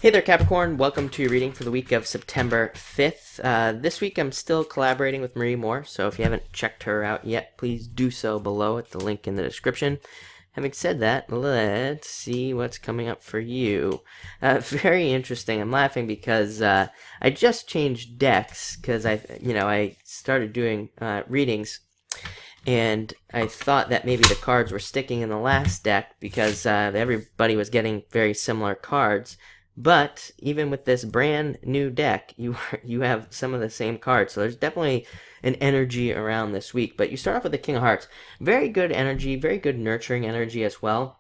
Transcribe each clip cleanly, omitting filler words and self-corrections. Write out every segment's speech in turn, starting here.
Hey there, Capricorn. Welcome to your reading for the week of September 5th. This week I'm still collaborating with Marie Moore, so if you haven't checked her out yet, please do so below at the link in the description. Having said that, let's see what's coming up for you. Very interesting. I'm laughing because I just changed decks because I started doing readings, and I thought that maybe the cards were sticking in the last deck because everybody was getting very similar cards. But even with this brand new deck, you have some of the same cards. So there's definitely an energy around this week. But you start off with the King of Hearts. Very good energy, very good nurturing energy as well.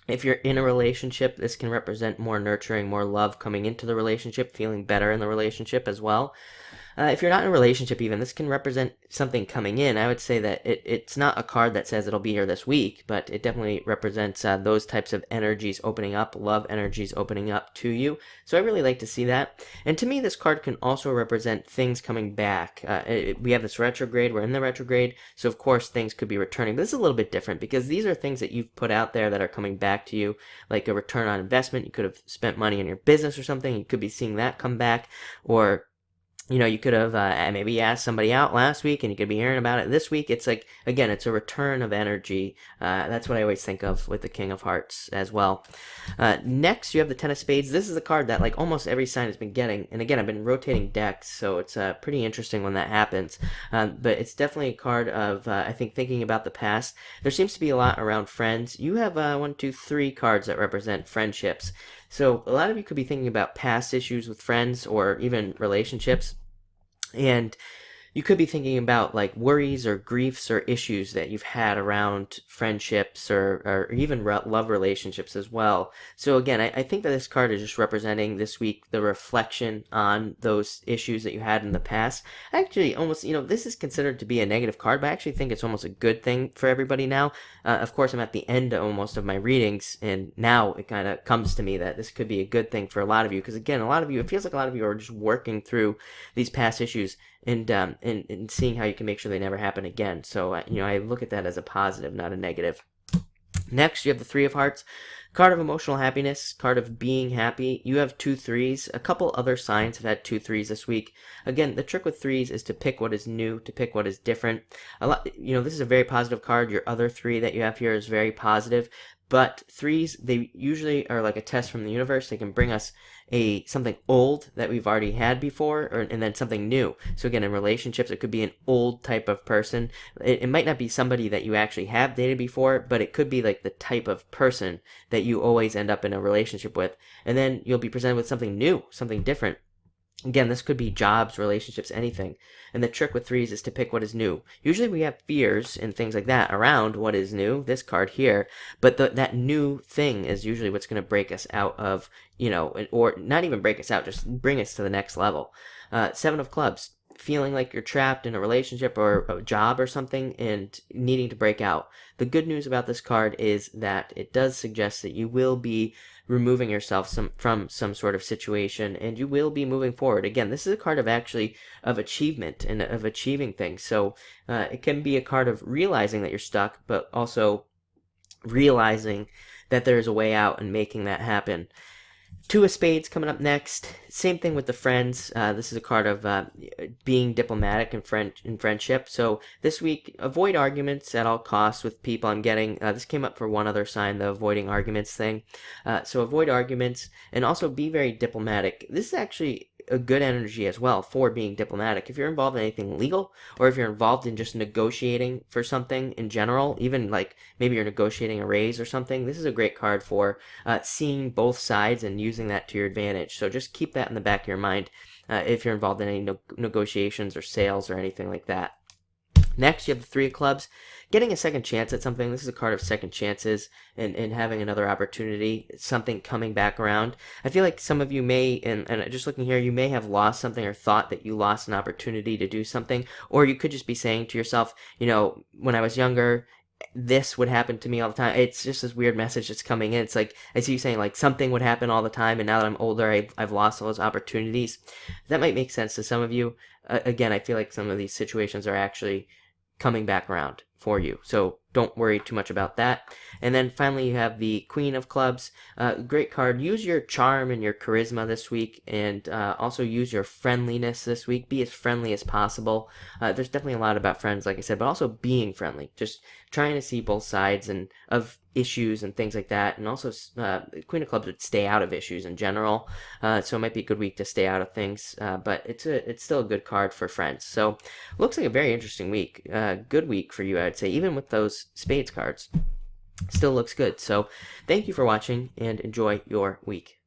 If you're in a relationship, this can represent more nurturing, more love coming into the relationship, feeling better in the relationship as well. If you're not in a relationship even, this can represent something coming in. I would say that it's not a card that says it'll be here this week, but it definitely represents those types of energies opening up, love energies opening up to you. So I really like to see that. And to me, this card can also represent things coming back. We have this retrograde. We're in the retrograde, so of course things could be returning. But this is a little bit different because these are things that you've put out there that are coming back to you, like a return on investment. You could have spent money in your business or something. You could be seeing that come back, or you could have maybe asked somebody out last week and you could be hearing about it this week. It's like, again, it's a return of energy. That's what I always think of with the King of Hearts as well. Next, you have the Ten of Spades. This is a card that like almost every sign has been getting. And again, I've been rotating decks, so it's pretty interesting when that happens. But it's definitely a card of, I think, thinking about the past. There seems to be a lot around friends. You have 1, 2, 3 cards that represent friendships. So a lot of you could be thinking about past issues with friends or even relationships. And you could be thinking about like worries or griefs or issues that you've had around friendships or even love relationships as well. So again, I think that this card is just representing this week the reflection on those issues that you had in the past. Actually, almost, this is considered to be a negative card, but I actually think it's almost a good thing for everybody now. Of course, I'm at the end almost of my readings, and now it kind of comes to me that this could be a good thing for a lot of you. Because again, it feels like a lot of you are just working through these past issues and seeing how you can make sure they never happen again. So, I look at that as a positive, not a negative. Next, you have the Three of Hearts, card of emotional happiness, card of being happy. You have 2 threes. A couple other signs have had 2 threes this week. Again, the trick with threes is to pick what is new, to pick what is different. This is a very positive card. Your other 3 that you have here is very positive. But threes, they usually are like a test from the universe. They can bring us something old that we've already had before, and then something new. So again, in relationships, it could be an old type of person. It might not be somebody that you actually have dated before, but it could be like the type of person that you always end up in a relationship with. And then you'll be presented with something new, something different. Again, this could be jobs, relationships, anything. And the trick with threes is to pick what is new. Usually we have fears and things like that around what is new, this card here, but that new thing is usually what's going to break us out of, or not even break us out, just bring us to the next level. 7 of Clubs. Feeling like you're trapped in a relationship or a job or something and needing to break out. The good news about this card is that it does suggest that you will be removing yourself from some sort of situation, and you will be moving forward. Again, this is a card of achievement and of achieving things. So it can be a card of realizing that you're stuck, but also realizing that there's a way out and making that happen. 2 of Spades coming up next. Same thing with the friends. This is a card of being diplomatic in friendship. So this week, avoid arguments at all costs with people. I'm getting, this came up for one other sign, the avoiding arguments thing. So avoid arguments and also be very diplomatic. This is actually a good energy as well for being diplomatic. If you're involved in anything legal, or if you're involved in just negotiating for something in general, even like maybe you're negotiating a raise or something, this is a great card for seeing both sides and using that to your advantage. So just keep that in the back of your mind if you're involved in any negotiations or sales or anything like that. Next, you have the 3 of Clubs. Getting a second chance at something. This is a card of second chances and having another opportunity, something coming back around. I feel like some of you may, and just looking here, you may have lost something or thought that you lost an opportunity to do something. Or you could just be saying to yourself, when I was younger, this would happen to me all the time. It's just this weird message that's coming in. It's like, I see you saying like something would happen all the time, and now that I'm older, I've lost all those opportunities. That might make sense to some of you. Again, I feel like some of these situations are actually coming back around for you. So don't worry too much about that. And then finally you have the Queen of Clubs. Great card. Use your charm and your charisma this week, and also use your friendliness this week. Be as friendly as possible. There's definitely a lot about friends, like I said, but also being friendly. Just trying to see both sides and of issues and things like that. And also Queen of Clubs would stay out of issues in general, so it might be a good week to stay out of things, but it's still a good card for friends. So looks like a very interesting week. Good week for you, I would say, even with those spades cards. Still looks good. So thank you for watching and enjoy your week.